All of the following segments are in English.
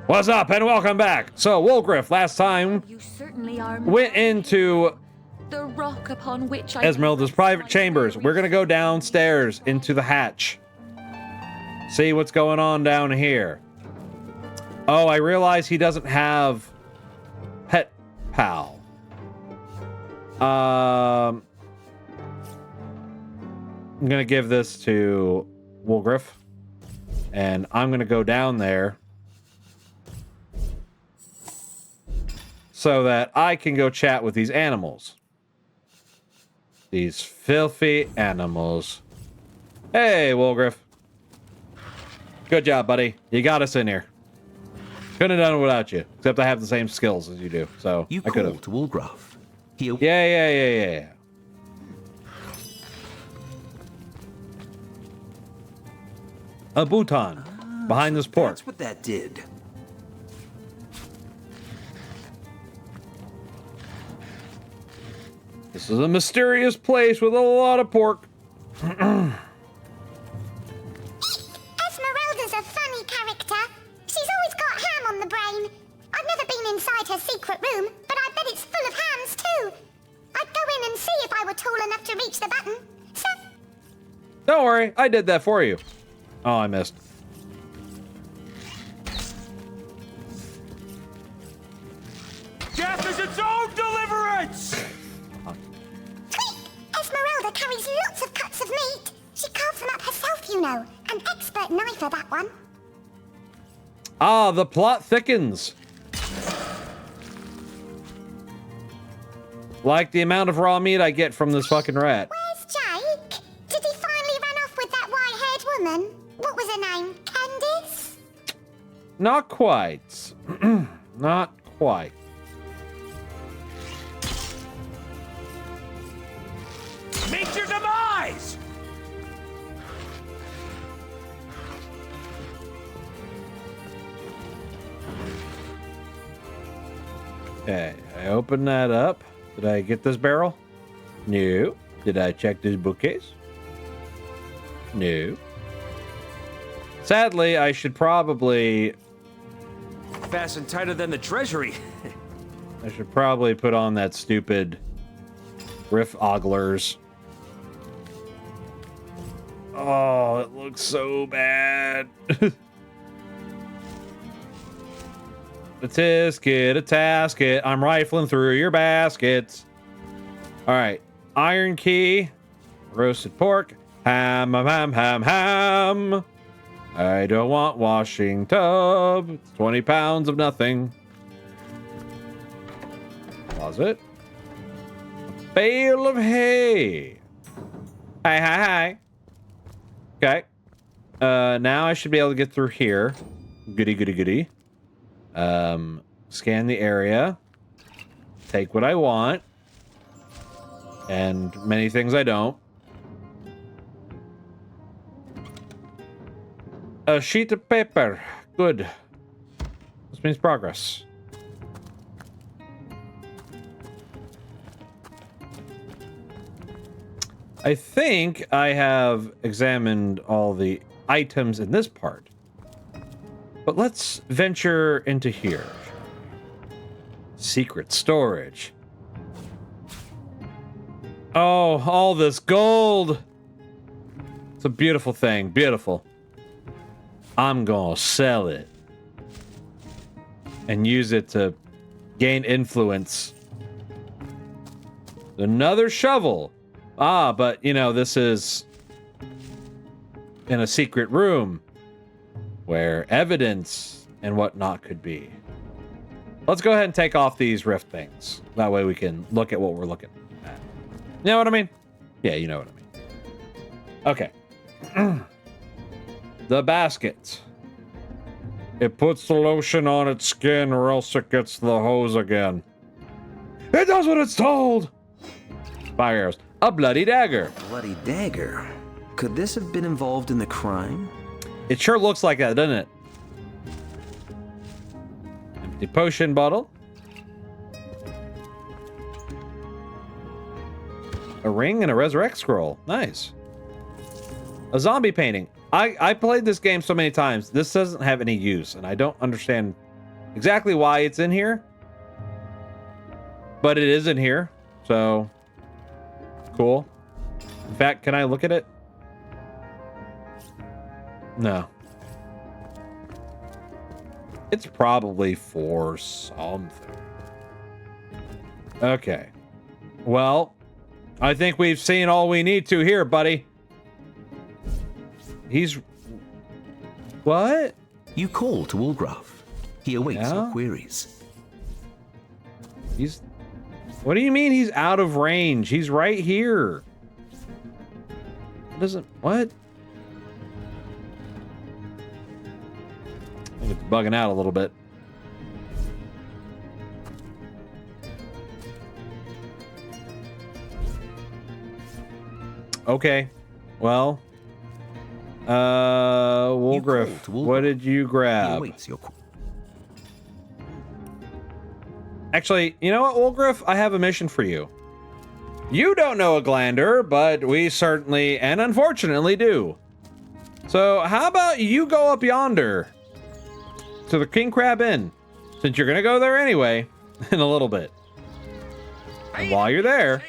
What's up and welcome back. So Wolgriff last time You certainly are went into the rock upon which I Esmeralda's private chambers. We're gonna go downstairs into the hatch. See what's going on down here. Oh, I realize he doesn't have Pet Pal. I'm gonna give this to Wolgriff, and I'm gonna go down there so that I can go chat with these animals. These filthy animals. Hey, Wolgriff. Good job, buddy. You got us in here. Couldn't have done it without you, except I have the same skills as you do, so You I could have. called to Wolgraff. Yeah. A Bhutan behind this port. That's what that did. This is a mysterious place with a lot of pork. Esmeralda's a funny character. She's always got ham on the brain. I've never been inside her secret room, but I bet it's full of hams too. I'd go in and see if I were tall enough to reach the button. So... Don't worry, I did that for you. Oh, I missed. Death is its own deliverance! Tweak! Esmeralda carries lots of cuts of meat. She carves them up herself, you know. An expert knifer, that one. Ah, the plot thickens. Like the amount of raw meat I get from this fucking rat. Where's Jake? Did he finally run off with that white-haired woman? What was her name? Candice? Not quite. Not quite. Meet your demise! Okay, I opened that up. Did I get this barrel? No. Did I check this bookcase? No. Sadly, I should probably... Fastened tighter than the treasury. I should probably put on that stupid Riff Oglers. Oh, it looks so bad. A tisket, a tasket. I'm rifling through your baskets. All right. Iron key. Roasted pork. Ham. I don't want washing tub. It's 20 pounds of nothing. Closet. A bale of hay. Hi. Okay. Now I should be able to get through here. Goody. Scan the area. Take what I want. And many things I don't. A sheet of paper. Good. This means progress. I think I have examined all the items in this part. But let's venture into here. Secret storage. Oh, all this gold. It's a beautiful thing. Beautiful. I'm gonna sell it. And use it to gain influence. Another shovel. Ah, but, you know, this is in a secret room where evidence and whatnot could be. Let's go ahead and take off these rift things. That way we can look at what we're looking at. You know what I mean? Yeah, you know what I mean. Okay. The basket. It puts the lotion on its skin or else it gets the hose again. It does what it's told! Fire arrows. A bloody dagger. Bloody dagger. Could this have been involved in the crime? It sure looks like that, doesn't it? Empty potion bottle. A ring and a resurrect scroll. Nice. A zombie painting. I played this game so many times. This doesn't have any use, and I don't understand exactly why it's in here, but it is in here, so cool. In fact, can I look at it? No. It's probably for something. Okay. Well, I think we've seen all we need to here, buddy. He's... What? You call to Wolgraf. He awaits your Yeah? queries. He's... What do you mean he's out of range? He's right here. It doesn't... What? I think it's bugging out a little bit. Okay. Well... Wolgraf, what did you He grab? awaits your Actually, you know what, Wolgraf? I have a mission for you. You don't know a Glander, but we certainly and unfortunately do. So how about you go up yonder to the King Crab Inn, since you're gonna go there anyway in a little bit. And while you're there,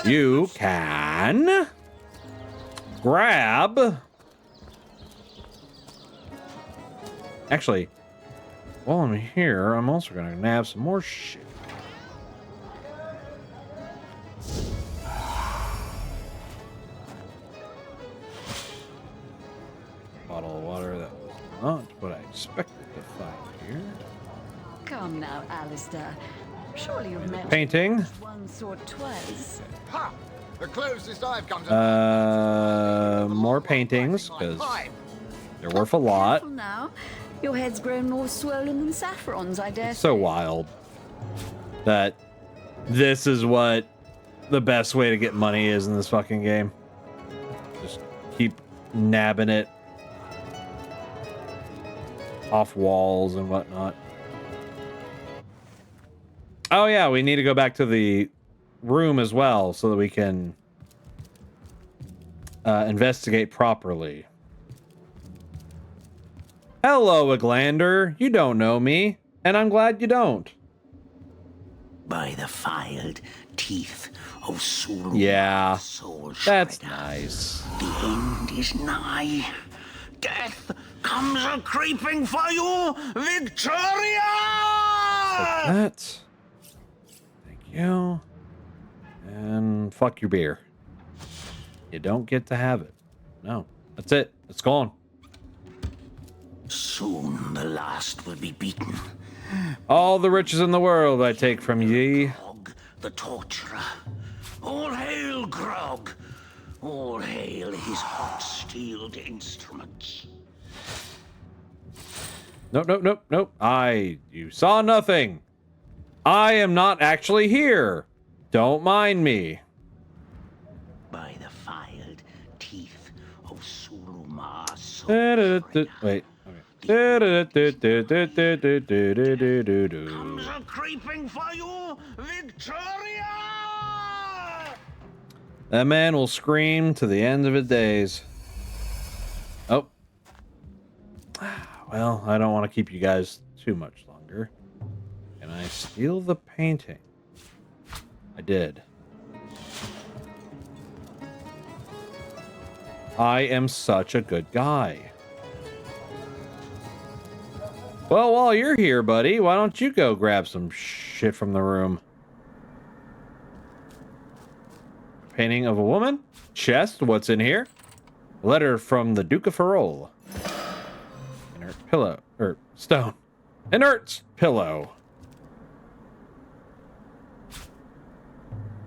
you can grab... Actually, while I'm here, I'm also gonna nab some more shit. Bottle of water, that was not what I expected to find here. Come now, Alistair. Surely you've met Painting. once or twice. Ha! The closest I've come to. More paintings, because they're worth a lot. Careful now. Your head's grown more swollen than saffrons, I dare It's so say. wild that this is what the best way to get money is in this fucking game. Just keep nabbing it off walls and whatnot. Oh yeah, we need to go back to the room as well so that we can investigate properly. Hello, Aglander. You don't know me, and I'm glad you don't. By the filed teeth of Sulu. Yeah, Soul that's Shredder. nice. The end is nigh. Death comes a creeping for you, Victoria! That. Thank you. And fuck your beer. You don't get to have it. No, that's it. It's gone. Soon the last will be beaten. All the riches in the world I take from ye. Grog, the torturer. All hail Grog. All hail his hot-steeled instruments. Nope, nope, nope, nope. You saw nothing. I am not actually here. Don't mind me. By the filed teeth of Suluma Soul Wait. Comes a creeping for you, Victoria! That man will scream to the end of his days. Oh. Well, I don't want to keep you guys too much longer. Can I steal the painting? I did. I am such a good guy. Well, while you're here, buddy, why don't you go grab some shit from the room? Painting of a woman? Chest, what's in here? Letter from the Duke of Ferrol. Inert pillow. Stone. Inert pillow.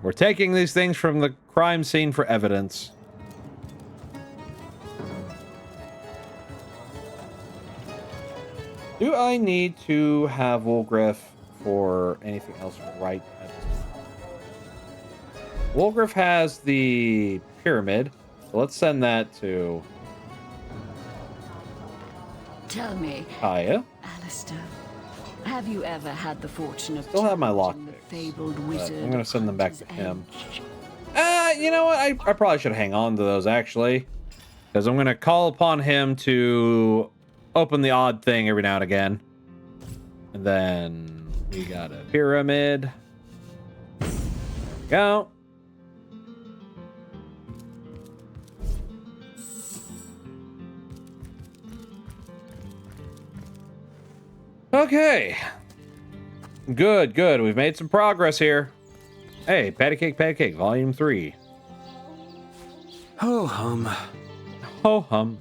We're taking these things from the crime scene for evidence. Do I need to have Wolgraf for anything else right at this time? Wolgraf has the pyramid, so let's send that to Tell me, Kaya. Alistair, have you ever had the fortune of Still have my challenging lockpicks, the fabled but wizard? I'm gonna send them back to Hunter's him. Edge? You know what? I probably should hang on to those, actually. Because I'm going to call upon him to open the odd thing every now and again. And then we got a pyramid. Go. Okay. Good, good. We've made some progress here. Hey, Patty Cake, Volume 3. Ho hum. Ho hum.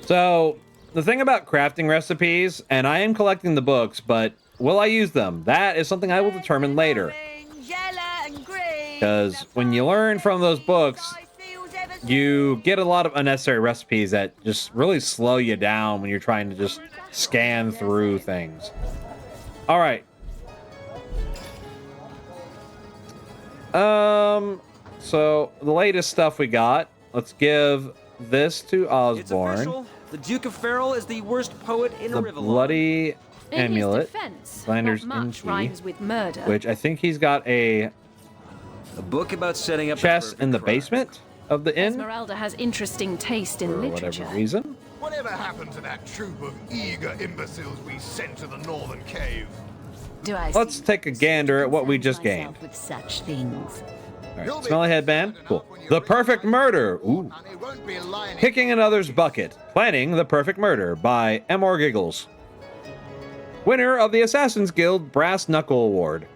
So, the thing about crafting recipes, and I am collecting the books, but will I use them? That is something I will determine later. Because when you learn from those books, you get a lot of unnecessary recipes that just really slow you down when you're trying to just scan through things. All right. So the latest stuff we got. Let's give this to It's Osborne. official. The Duke of Farrell is the worst poet in The Rivendell. bloody In amulet, his defense, Flanders not much Inchi, rhymes with murder. which I think he's got a A book about setting up chest in the basement of the inn Esmeralda has interesting taste in for literature. whatever reason. Whatever happened to that troop of eager imbeciles we sent to the northern cave? Do I Let's seem take a to gander at what we just myself gained. with such things? All right, smelly headband. Cool. The perfect murder. Ooh. And it won't be lying. Kicking another's bucket. Planning the perfect murder by M.R. Giggles. Winner of the Assassin's Guild Brass Knuckle Award.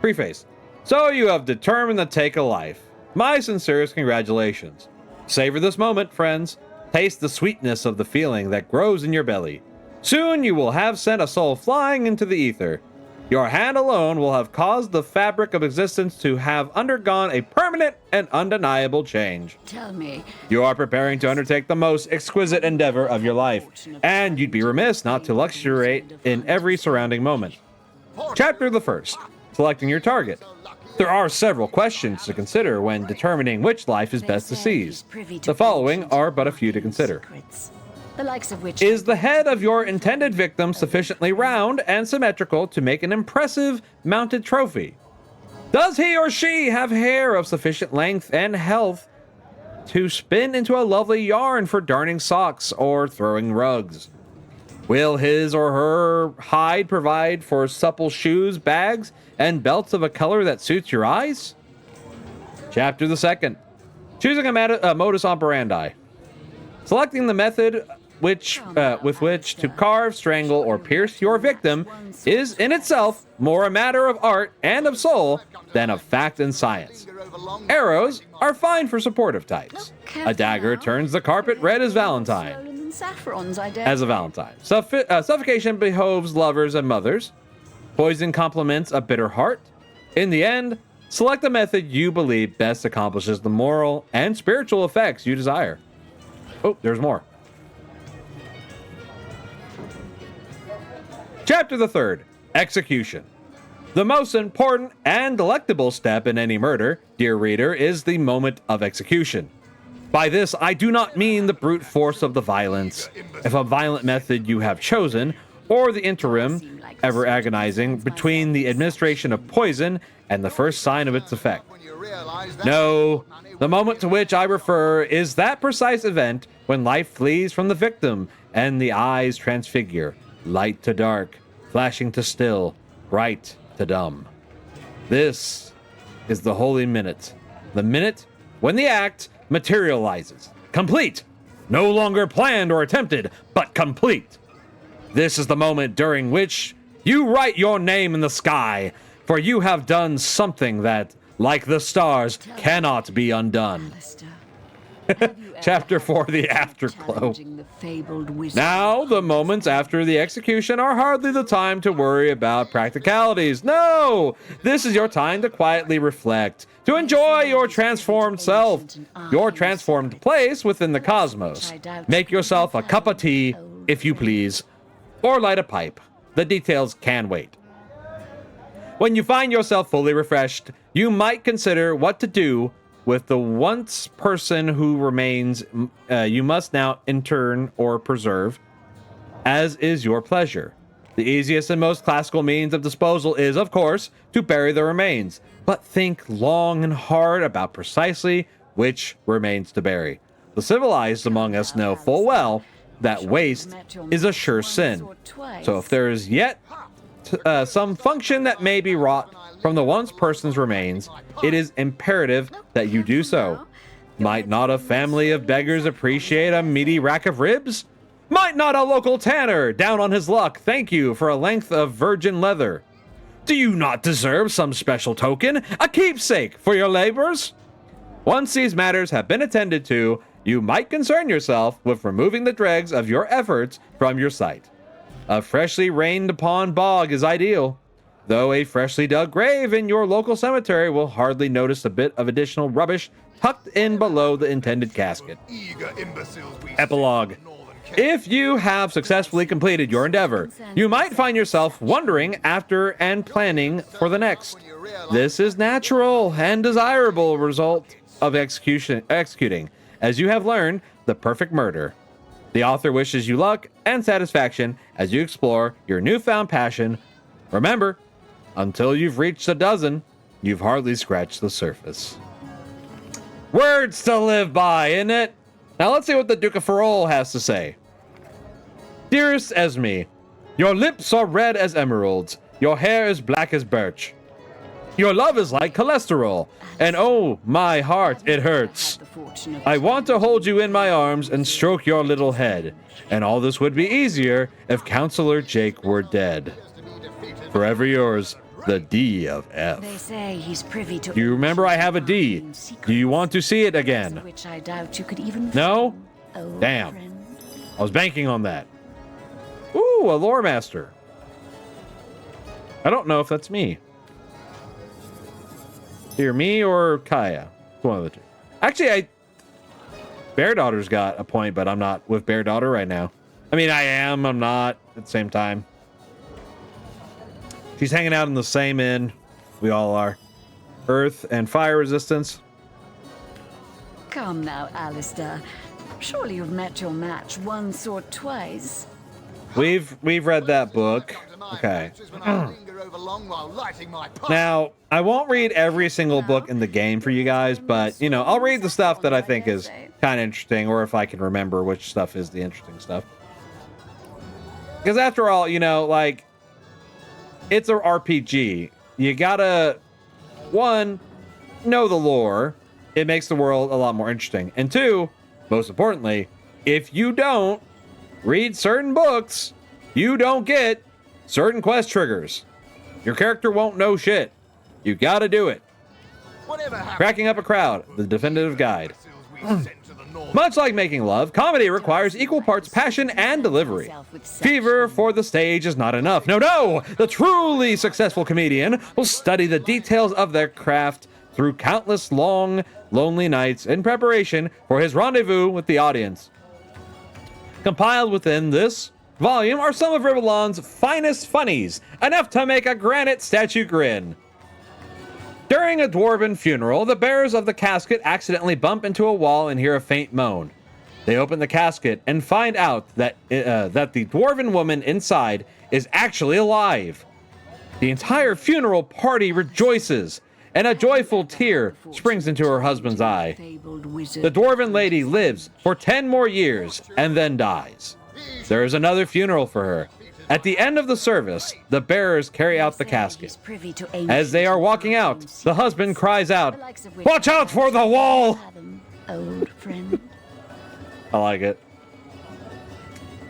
Preface. So you have determined to take a life. My sincerest congratulations. Savor this moment, friends. Taste the sweetness of the feeling that grows in your belly. Soon you will have sent a soul flying into the ether. Your hand alone will have caused the fabric of existence to have undergone a permanent and undeniable change. Tell me, You are preparing to undertake the most exquisite endeavor of your life, and you'd be remiss not to luxuriate in every surrounding moment. Chapter the first. Selecting your target. There are several questions to consider when determining which life is best to seize. The following are but a few to consider. secrets, the likes of which Is the head of your intended victim sufficiently round and symmetrical to make an impressive mounted trophy? Does he or she have hair of sufficient length and health to spin into a lovely yarn for darning socks or throwing rugs? Will his or her hide provide for supple shoes, bags, and belts of a color that suits your eyes? Chapter the second. Choosing a modus operandi. Selecting the method with which to carve, strangle, or pierce your victim is in itself more a matter of art and of soul than of fact and science. Arrows are fine for supportive types. A dagger turns the carpet red as Valentine. saffrons, I dare As a Valentine. Suffocation behoves lovers and mothers. Poison complements a bitter heart. In the end, select the method you believe best accomplishes the moral and spiritual effects you desire. Oh, there's more. Chapter the third. Execution. The most important and delectable step in any murder, dear reader, is the moment of execution. By this, I do not mean the brute force of the violence, if a violent method you have chosen, or the interim, ever agonizing, between the administration of poison and the first sign of its effect. When you realize that No, the moment to which I refer is that precise event when life flees from the victim and the eyes transfigure, light to dark, flashing to still, bright to dumb. This is the holy minute, the minute when the act materializes, complete, no longer planned or attempted, but complete. This is the moment during which you write your name in the sky, for you have done something that, like the stars, cannot be undone. Alistair, have you ever Chapter had 4, the trouble afterglow. challenging the fabled wizard? Now, the moments after the execution are hardly the time to worry about practicalities. No! This is your time to quietly reflect, to enjoy your transformed self, your transformed place within the cosmos. Make yourself a cup of tea, if you please, or light a pipe. The details can wait. When you find yourself fully refreshed, you might consider what to do with the once person who remains. You must now intern or preserve, as is your pleasure. The easiest and most classical means of disposal is, of course, to bury the remains, but think long and hard about precisely which remains to bury. The civilized among us know full well that waste is a sure sin. So if there is yet some function that may be wrought from the once person's remains, it is imperative that you do so. Might not a family of beggars appreciate a meaty rack of ribs? Might not a local tanner, down on his luck, thank you for a length of virgin leather? Do you not deserve some special token, a keepsake for your labors? Once these matters have been attended to, you might concern yourself with removing the dregs of your efforts from your sight. A freshly rained upon bog is ideal, though a freshly dug grave in your local cemetery will hardly notice a bit of additional rubbish tucked in below the intended casket. Eager imbeciles we Epilogue. send to the northern If you have successfully completed your endeavor, you might find yourself wondering after and planning for the next. This is natural and desirable result of executing, as you have learned, the perfect murder. The author wishes you luck and satisfaction as you explore your newfound passion. Remember, until you've reached a dozen, you've hardly scratched the surface. Words to live by, isn't it? Now let's see what the Duke of Ferrol has to say. Dearest Esme, your lips are red as emeralds. Your hair is black as birch. Your love is like cholesterol. And oh, my heart, it hurts. I want to hold you in my arms and stroke your little head. And all this would be easier if Counselor Jake were dead. Forever yours, the D of F. They say he's privy to. Do you remember I have a D? Do you want to see it again? Which I doubt you could even. No? Old Damn. friend. I was banking on that. Ooh, a lore master. I don't know if that's me. Either me or Kaya. One of the two. Actually, Bear Daughter's got a point, but I'm not with Bear Daughter right now. I mean, I am. I'm not at the same time. She's hanging out in the same inn. We all are. Earth and fire resistance. Come now, Alistair. Surely you've met your match once or twice. We've read that book. Okay. Now, I won't read every single book in the game for you guys, but, you know, I'll read the stuff that I think is kind of interesting, or if I can remember which stuff is the interesting stuff. Because after all, you know, like, it's an RPG. You gotta, one, know the lore. It makes the world a lot more interesting. And two, most importantly, if you don't read certain books, you don't get certain quest triggers. Your character won't know shit. You gotta do it. Cracking up a crowd, the definitive guide. Much like making love, comedy requires equal parts passion and delivery. Fever for the stage is not enough. No! The truly successful comedian will study the details of their craft through countless long, lonely nights in preparation for his rendezvous with the audience. Compiled within this volume are some of Rivellon's finest funnies, enough to make a granite statue grin. During a dwarven funeral, the bearers of the casket accidentally bump into a wall and hear a faint moan. They open the casket and find out that the dwarven woman inside is actually alive. The entire funeral party rejoices, and a joyful tear springs into her husband's eye. The dwarven lady lives for 10 more years and then dies. There is another funeral for her. At the end of the service, the bearers carry out the casket. As they are walking out, the husband cries out, "Watch out for the wall!" Old friend. I like it.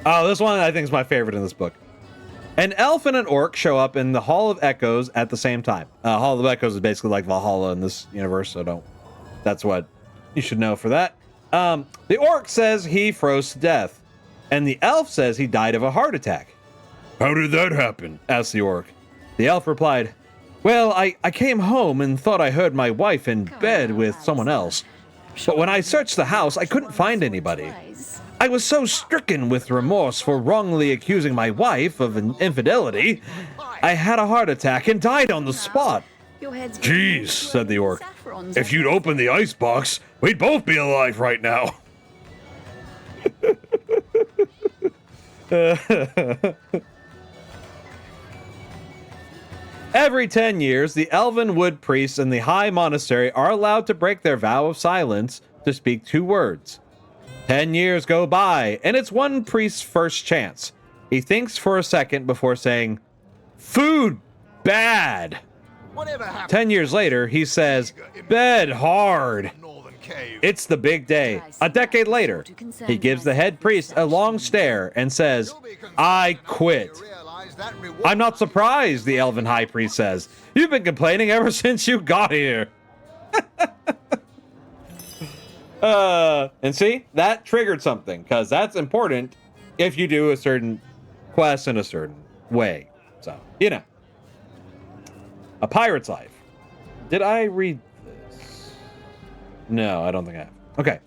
Oh, this one I think is my favorite in this book. An elf and an orc show up in the Hall of Echoes at the same time. Hall of Echoes is basically like Valhalla in this universe, so that's what you should know for that. The orc says he froze to death, and the elf says he died of a heart attack. "How did that happen?" asked the orc. The elf replied, "Well, I came home and thought I heard my wife in bed with someone else. But when I searched the house, I couldn't find anybody. I was so stricken with remorse for wrongly accusing my wife of an infidelity, I had a heart attack and died on the spot." "Jeez," said the orc. "If you'd opened the icebox, we'd both be alive right now." Every 10 years, the elven wood priests in the high monastery are allowed to break their vow of silence to speak 2 words. 10 years go by, and it's one priest's first chance. He thinks for a second before saying, "Food bad." Whatever happened 10 years later, he says, "Bed hard." to the Northern Cave? It's the big day. A decade later, he gives the head priest a long stare and says, "I quit." You realize that reward "I'm not surprised," the elven high priest says. "You've been complaining ever since you got here." And see, that triggered something, because that's important if you do a certain quest in a certain way. So, you know. A Pirate's Life. Did I read this? No, I don't think I have. Okay.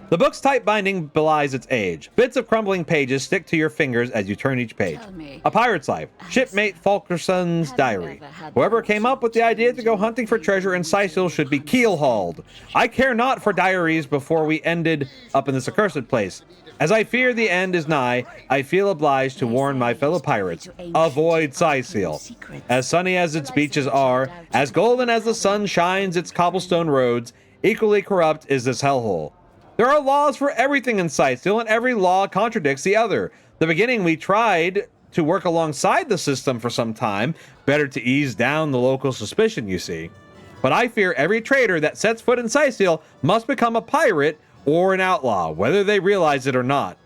The book's tight binding belies its age. Bits of crumbling pages stick to your fingers as you turn each page. Tell me, A Pirate's Life. Shipmate Fulkerson's have you diary. ever had Whoever the came up with the idea to go hunting for treasure in Sicil should be keel-hauled. I care not for diaries before we ended up in this accursed place. As I fear the end is nigh, I feel obliged to warn my fellow pirates, avoid Sicil. As sunny as its beaches are, as golden as the sun shines its cobblestone roads, equally corrupt is this hellhole. There are laws for everything in Sicil, and every law contradicts the other. The beginning, we tried to work alongside the system for some time, better to ease down the local suspicion, you see. But I fear every trader that sets foot in Sicil must become a pirate or an outlaw, whether they realize it or not.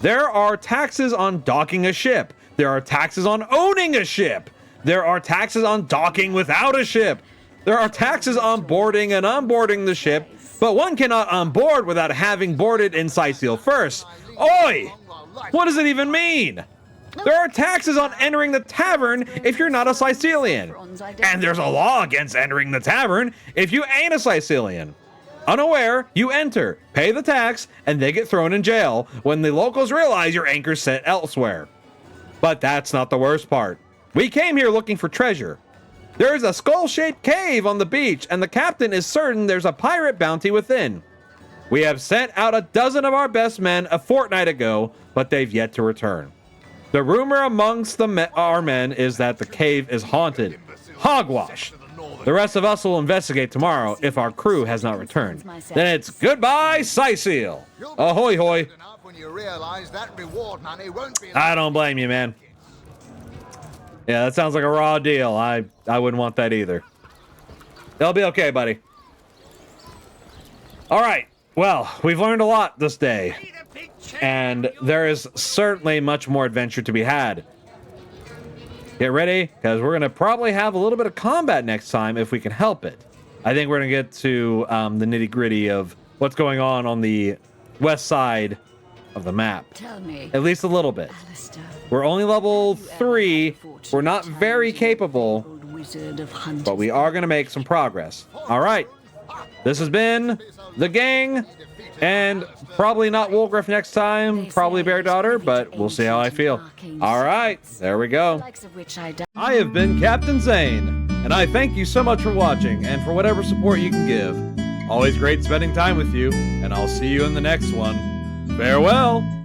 There are taxes on docking a ship. There are taxes on owning a ship. There are taxes on docking without a ship. There are taxes on boarding and unboarding the ship, but one cannot onboard without having boarded in Sicil first. Oi! What does it even mean? There are taxes on entering the tavern if you're not a Sicilian. And there's a law against entering the tavern if you ain't a Sicilian. Unaware, you enter, pay the tax, and they get thrown in jail when the locals realize your anchor's set elsewhere. But that's not the worst part. We came here looking for treasure. There's a skull-shaped cave on the beach, and the captain is certain there's a pirate bounty within. We have sent out a dozen of our best men a fortnight ago, but they've yet to return. The rumor amongst our men is that the cave is haunted. Hogwash! The rest of us will investigate tomorrow if our crew has not returned. Then it's goodbye, Sicil! Ahoy hoy! when you realize that reward money won't be I don't blame you, man. Yeah, that sounds like a raw deal. I wouldn't want that either. It'll be okay, buddy. All right. Well, we've learned a lot this day, and there is certainly much more adventure to be had. Get ready, because we're going to probably have a little bit of combat next time if we can help it. I think we're going to get to the nitty-gritty of what's going on the west side of the map. Tell me, At least a little bit. Alistair, We're only level 3. We're not very capable, old wizard of hunting. but we are going to make some progress. All right. This has been the gang, and probably not Wolgriff next time, probably Bear Daughter, but we'll see how I feel. All right, there we go. Likes of which I I have been Captain Zane, and I thank you so much for watching and for whatever support you can give. Always great spending time with you, and I'll see you in the next one. Farewell!